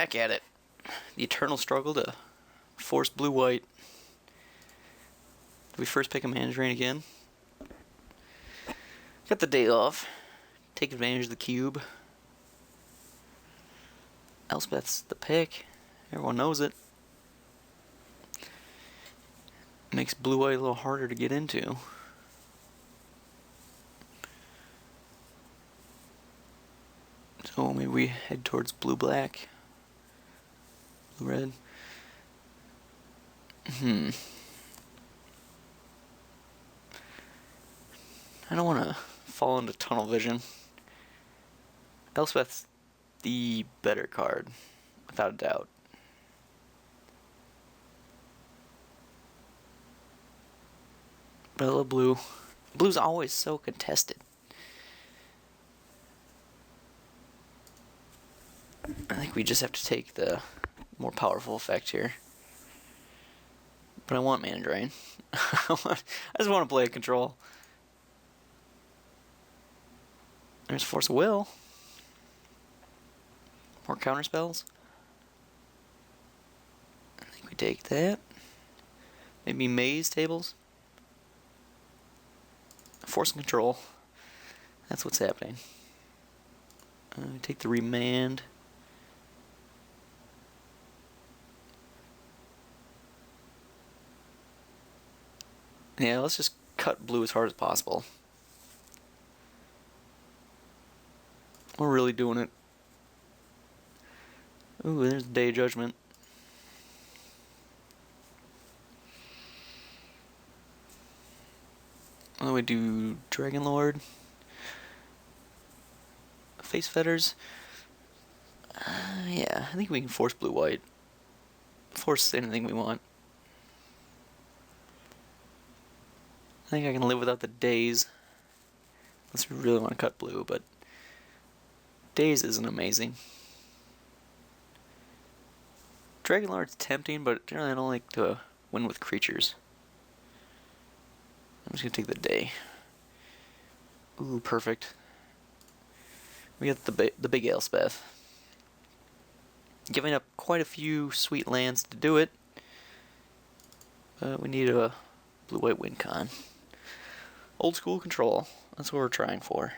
back at it. The eternal struggle to force blue-white. Do we first pick a mana drain again? Got the day off. Take advantage of the cube. Elspeth's the pick. Everyone knows it. Makes blue-white a little harder to get into. So maybe we head towards blue-black. Blue-red. I don't want to fall into tunnel vision. Elspeth's the better card, without a doubt. But I love blue. Blue's always so contested. I think we just have to take the more powerful effect here. But I want mana drain. I just want to play a control. There's Force of Will. More counter spells. I think we take that. Maybe maze tables. Force and control. That's what's happening. Take the remand. Yeah, let's just cut blue as hard as possible. We're really doing it. Ooh, there's the Day of Judgment. What do we do? Dragon Lord? Face Fetters? Yeah, I think we can force blue-white. Force anything we want. I think I can live without the Days. Unless we really want to cut blue, but Days isn't amazing. Dragon Lord's tempting, but generally I don't like to win with creatures. I'm just gonna take the Day. Ooh, perfect. We got the big Elspeth. Giving up quite a few sweet lands to do it. But we need a blue-white win con. Old school control. That's what we're trying for.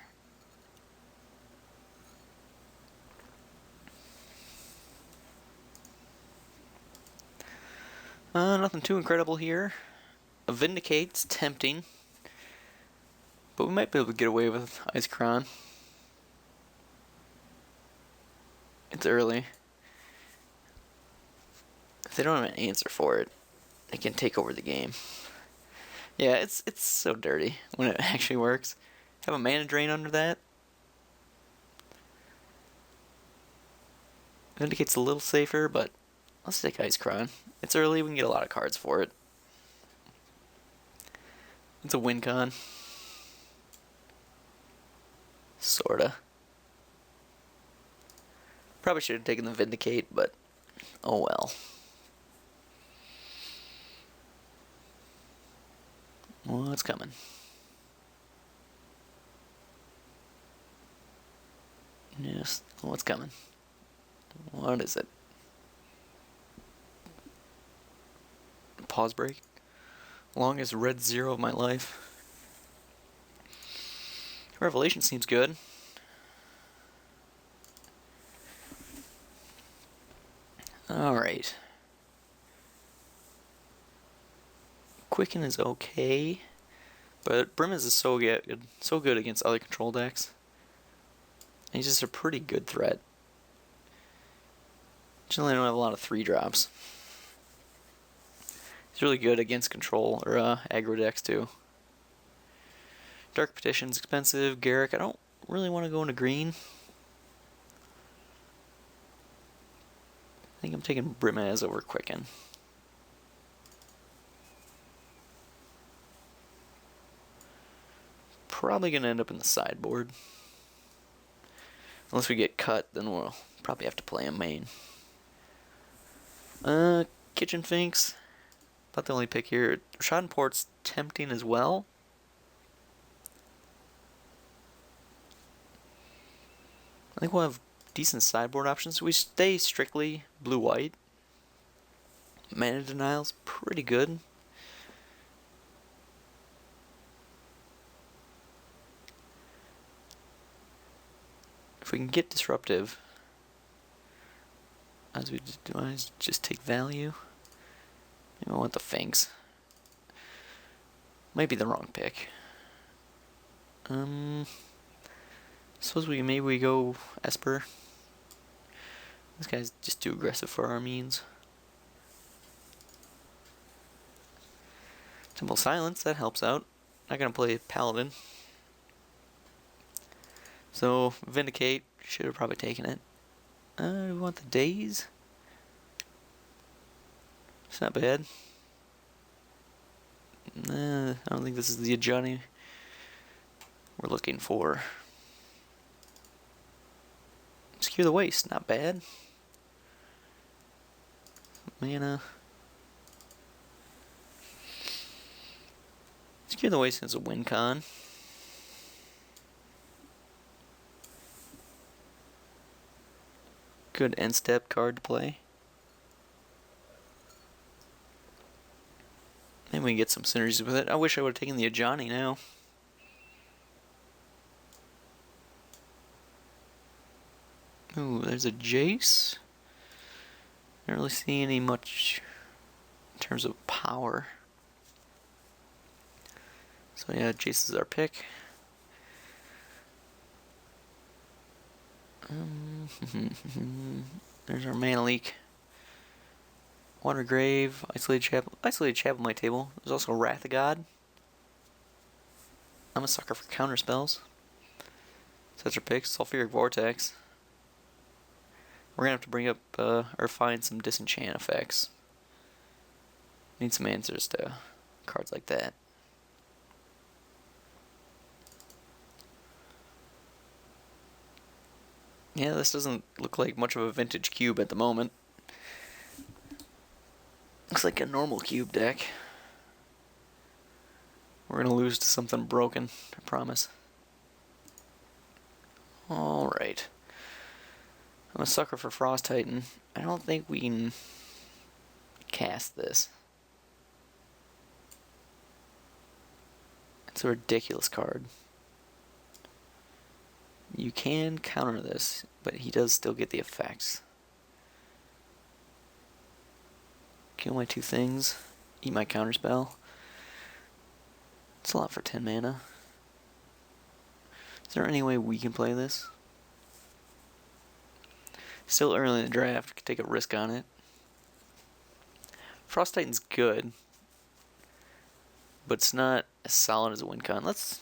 Nothing too incredible here. A Vindicate's tempting. But we might be able to get away with Icecrown. It's early. If they don't have an answer for it, they can take over the game. Yeah, it's so dirty when it actually works. Have a mana drain under that. Vindicate's a little safer, but let's take Icecrown. It's early, we can get a lot of cards for it. It's a win con. Sorta. Probably should have taken the Vindicate, but oh well. What's coming? Yes, what's coming? What is it? Pause break? Longest red zero of my life. Revelation seems good. Alright. Quicken is okay, but Brimmis is so good against other control decks. And he's just a pretty good threat. Generally, I don't have a lot of 3-drops. He's really good against control or aggro decks too. Dark Petition's expensive. Garrick, I don't really want to go into green. I think I'm taking Brimaz over Quicken. Probably going to end up in the sideboard. Unless we get cut, then we'll probably have to play a main. Kitchen Finks. About the only pick here. Schadenport's tempting as well. I think we'll have decent sideboard options. We stay strictly blue-white. Mana denial's pretty good. If we can get disruptive, as we do, I just take value. Maybe I want the Finks. Might be the wrong pick. Suppose maybe we go Esper. This guy's just too aggressive for our means. Temple Silence, that helps out. Not gonna play Paladin. So, Vindicate, should have probably taken it. We want the Daze. It's not bad. I don't think this is the Ajani we're looking for. Secure the Waste, not bad. Mana. Secure the Waste is a win con. Good end step card to play. Maybe we can get some synergies with it. I wish I would have taken the Ajani now. Ooh, there's a Jace. I don't really see any much in terms of power. So yeah, Jace is our pick. There's our mana leak. Water Grave, Isolated Chapel on my table. There's also Wrath of God. I'm a sucker for counter spells. Such a pick. Sulfuric Vortex. We're gonna have to bring up or find some disenchant effects. Need some answers to cards like that. Yeah, this doesn't look like much of a vintage cube at the moment. Looks like a normal cube deck. We're gonna lose to something broken, I promise. Alright. I'm a sucker for Frost Titan. I don't think we can cast this. It's a ridiculous card. You can counter this, but he does still get the effects. Kill my 2 things. Eat my counterspell. It's a lot for 10 mana. Is there any way we can play this? Still early in the draft. Could take a risk on it. Frost Titan's good, but it's not as solid as a win con. If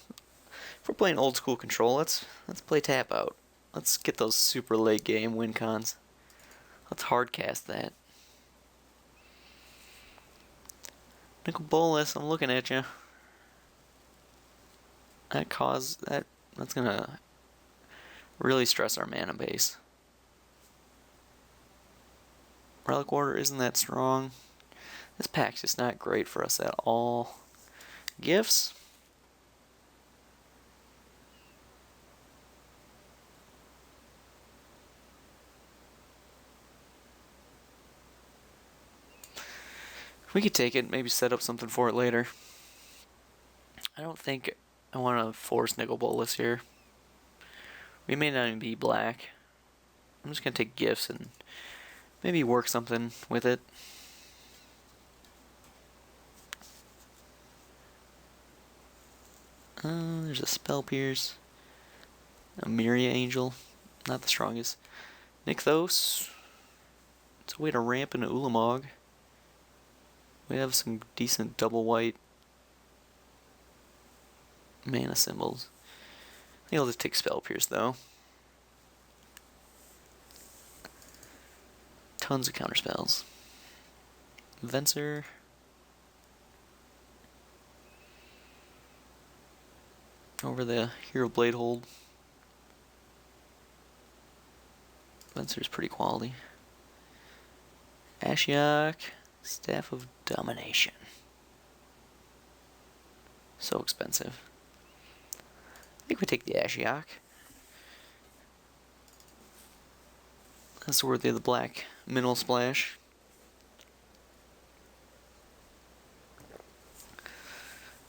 we're playing old school control, let's play tap out. Let's get those super late game win cons. Let's hard cast that. Nicol Bolas, I'm looking at you. That's gonna really stress our mana base. Relic Order isn't that strong. This pack's just not great for us at all. Gifts. We could take it, maybe set up something for it later. I don't think I want to force Nicol Bolas here. We may not even be black. I'm just going to take gifts and maybe work something with it. There's a Spell Pierce. A Myria Angel. Not the strongest. Nykthos. It's a way to ramp into Ulamog. We have some decent double white mana symbols. I think I'll just take Spell Pierce though. Tons of counter spells. Venser. Over the Hero Blade Hold. Venser's pretty quality. Ashiok. Staff of Domination. So expensive. I think we take the Ashiok. That's worthy of the black mineral splash.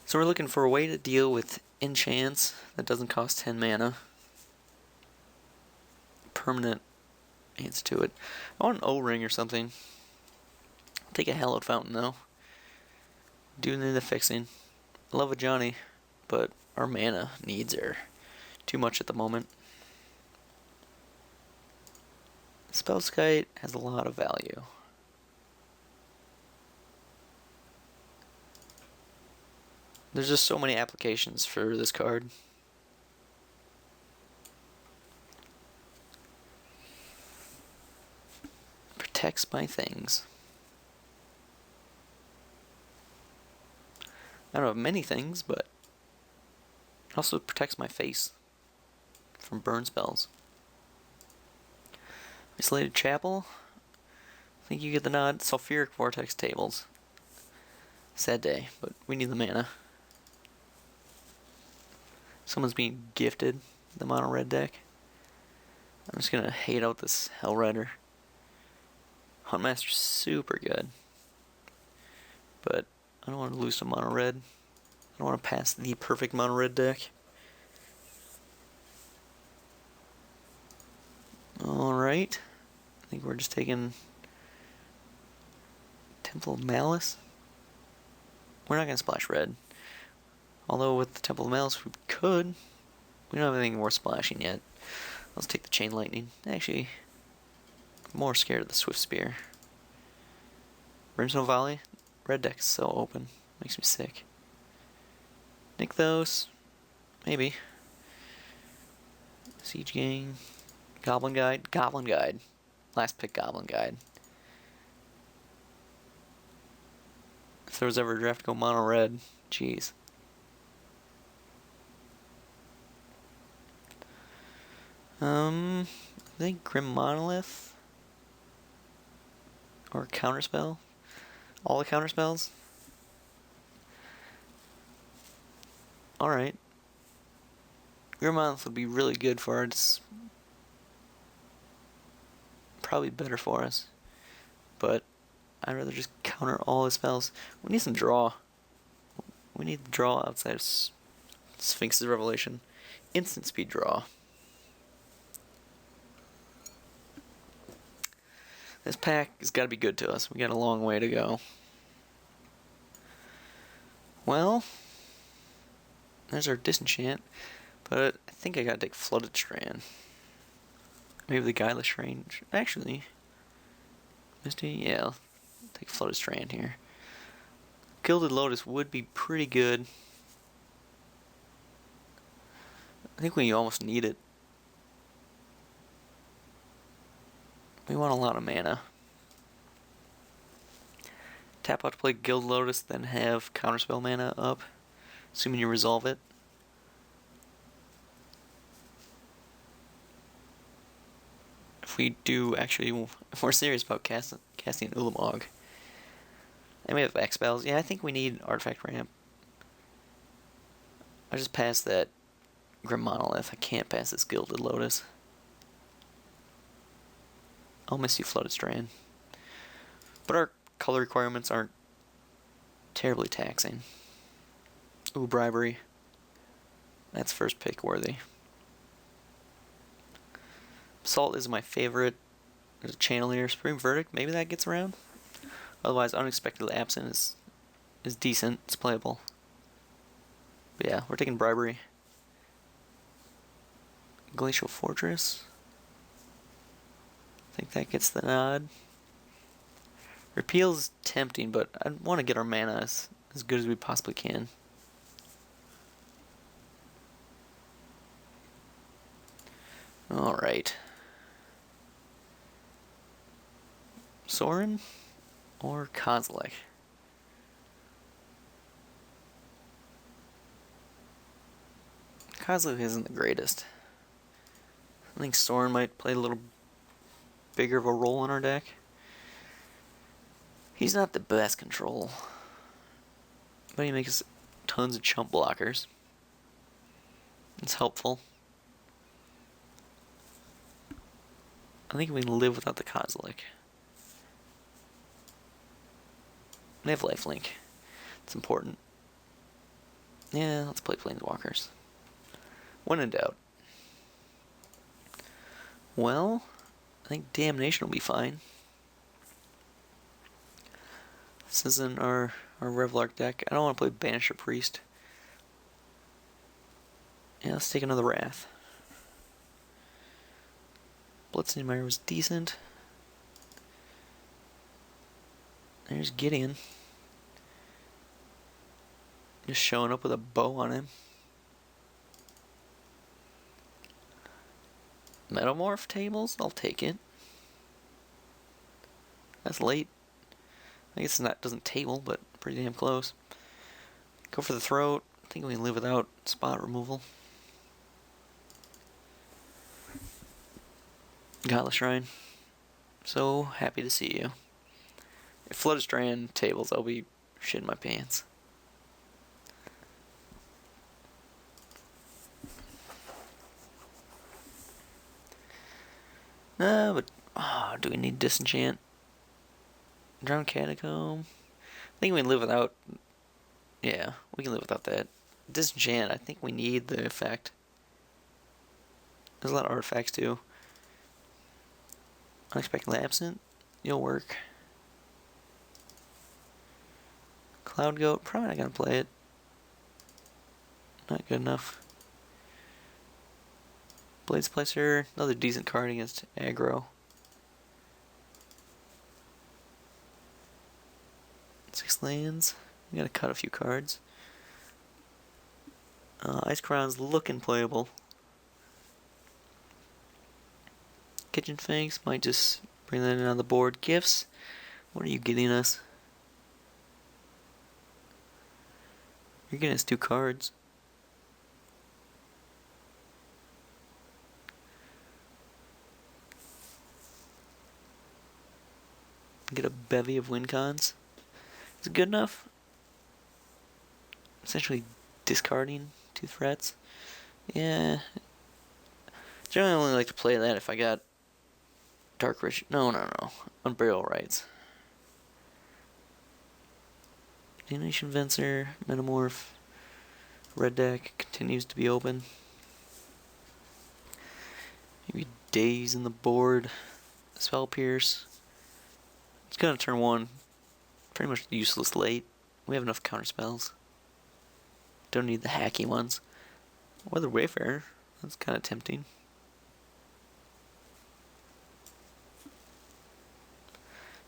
So we're looking for a way to deal with enchants that doesn't cost 10 mana. Permanent answer to it. I want an O-ring or something. I'll take a Hallowed Fountain though. Do need the fixing. I love a Johnny, but our mana needs are too much at the moment. Spellskite has a lot of value. There's just so many applications for this card. Protects my things. I don't have many things, but it also protects my face from burn spells. Isolated Chapel. I think you get the nod. Sulfuric Vortex tables. Sad day, but we need the mana. Someone's being gifted the mono red deck. I'm just gonna hate out this Hellrider. Huntmaster's super good, but I don't want to lose to mono red. I don't want to pass the perfect mono red deck. Alright. I think we're just taking Temple of Malice. We're not going to splash red. Although with the Temple of Malice we could. We don't have anything worth splashing yet. Let's take the Chain Lightning. Actually, I'm more scared of the Swift Spear. Brimstone Volley. Red deck's so open. Makes me sick. Nykthos. Maybe. Siege Gang. Goblin Guide. Goblin Guide. Last pick Goblin Guide. If there was ever a draft to go mono red, jeez. I think Grim Monolith. Or Counterspell. All the counterspells. Alright. Grim Monolith would be really good for us. Probably better for us. But I'd rather just counter all the spells. We need some draw. We need the draw outside of Sphinx's Revelation. Instant speed draw. This pack has got to be good to us. We got a long way to go. Well, there's our Disenchant. But I think I gotta take Flooded Strand. Maybe the Guileless Range. Actually, Misty, yeah, I'll take Flooded Strand here. Gilded Lotus would be pretty good. I think we almost need it. We want a lot of mana. Tap out to play Gilded Lotus, then have Counterspell mana up, assuming you resolve it. If we do actually, if we're serious about casting Ulamog, and we have X spells, yeah, I think we need Artifact Ramp. I just passed that Grim Monolith. I can't pass this Gilded Lotus. I'll miss you, Flooded Strand. But our color requirements aren't terribly taxing. Ooh, Bribery. That's first pick worthy. Salt is my favorite. There's a Channelier. Supreme Verdict, maybe that gets around. Otherwise, Unexpectedly Absent is decent. It's playable. But yeah, we're taking Bribery. Glacial Fortress. I think that gets the nod. Repeal's tempting, but I want to get our mana as good as we possibly can. Alright. Sorin or Kozilek? Kozilek isn't the greatest. I think Sorin might play a little bigger of a role in our deck. He's not the best control, but he makes tons of chump blockers. It's helpful. I think we can live without the Kozilek. They have lifelink. It's important. Yeah, let's play Planeswalkers. When in doubt. Well, I think Damnation will be fine. This isn't our Revlark deck. I don't want to play Banisher Priest. Yeah, let's take another Wrath. Blitzing Mire was decent. There's Gideon. Just showing up with a bow on him. Metamorph tables? I'll take it. That's late. I guess it doesn't table, but pretty damn close. Go for the throat. I think we can live without spot removal. Godless Shrine. So happy to see you. If Flood of Strand tables, I'll be shitting my pants. But do we need Disenchant? Drown Catacomb? I think we can live without. Yeah, we can live without that. Disenchant, I think we need the effect. There's a lot of artifacts too. Unexpectedly Absent, you'll work. Cloud Goat, probably not gonna play it. Not good enough. Blades Placer, another decent card against aggro. 6 lands. We gotta cut a few cards. Ice Crown's looking playable. Kitchen Finks might just bring that in on the board. Gifts, what are you getting us? You're getting us 2 cards. Get a bevy of win cons. Is it good enough? Essentially discarding 2 threats. Yeah. Generally I only like to play that if I got Dark Rich. No. Unburial Rights. Damnation Venser, Metamorph. Red deck continues to be open. Maybe Daze in the board. Spell Pierce. It's gonna turn 1. Pretty much useless late. We have enough counter spells. Don't need the hacky ones. Weather Wayfarer. That's kind of tempting.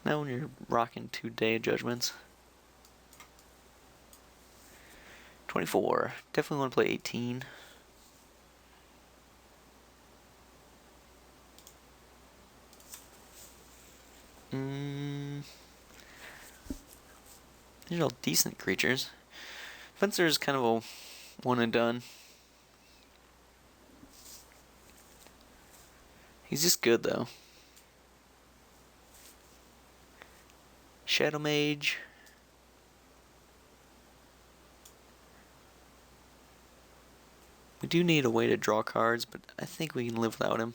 Now when you're rocking 2 Day Judgments. 24. Definitely want to play 18. These are all decent creatures. Fencer is kind of a one and done. He's just good though. Shadow Mage. We do need a way to draw cards, but I think we can live without him.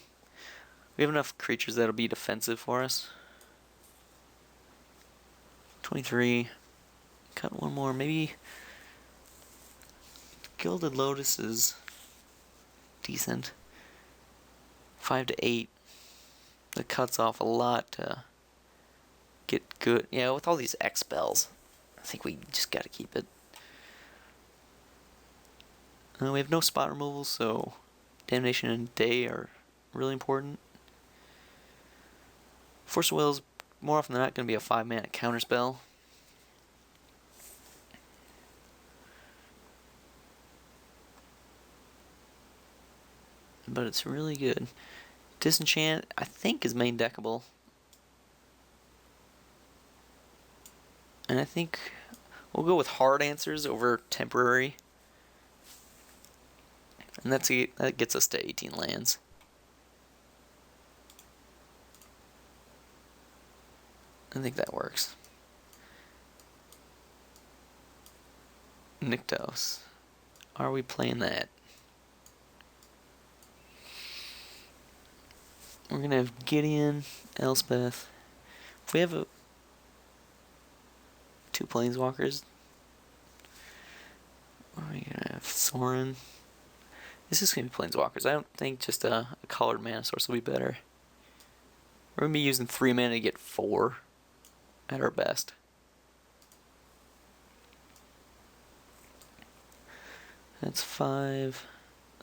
We have enough creatures that'll be defensive for us. 23. Cut one more. Maybe Gilded Lotus is decent. 5 to 8. That cuts off a lot to get good. Yeah, with all these X spells, I think we just gotta keep it. We have no spot removal, so Damnation and Day are really important. Force of Will is more often than not going to be a 5-mana counterspell. But it's really good. Disenchant, I think, is main deckable. And I think we'll go with hard answers over temporary. And that gets us to 18 lands. I think that works. Nykthos. Are we playing that? We're gonna have Gideon, Elspeth. If we have two planeswalkers, what are we gonna have? Soren. This is gonna be planeswalkers. I don't think just a colored mana source will be better. We're gonna be using 3 mana to get 4 at our best. That's 5.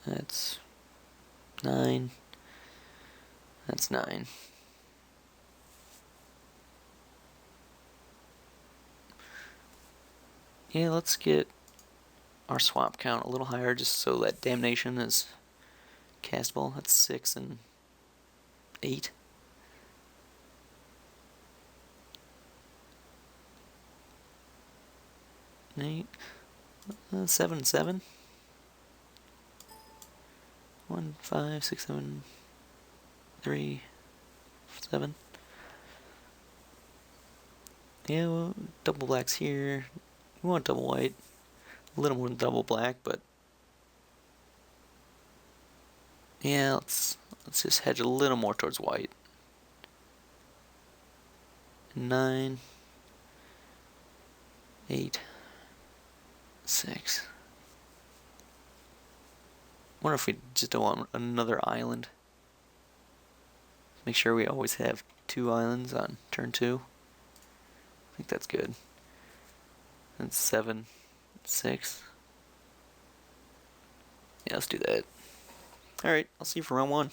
That's 9. That's 9. Yeah, let's get our swap count a little higher just so that Damnation is castable. That's 6 and 8. 8. 7 and 7. 1, 5, 6, 7, 3, 7. Yeah, well, double black's here. We want double white. A little more than double black, but yeah, let's just hedge a little more towards white. 9, 8, 6. Wonder if we just don't want another island. Make sure we always have 2 islands on turn 2. I think that's good. That's 7, 6. Yeah, let's do that. Alright, I'll see you for round 1.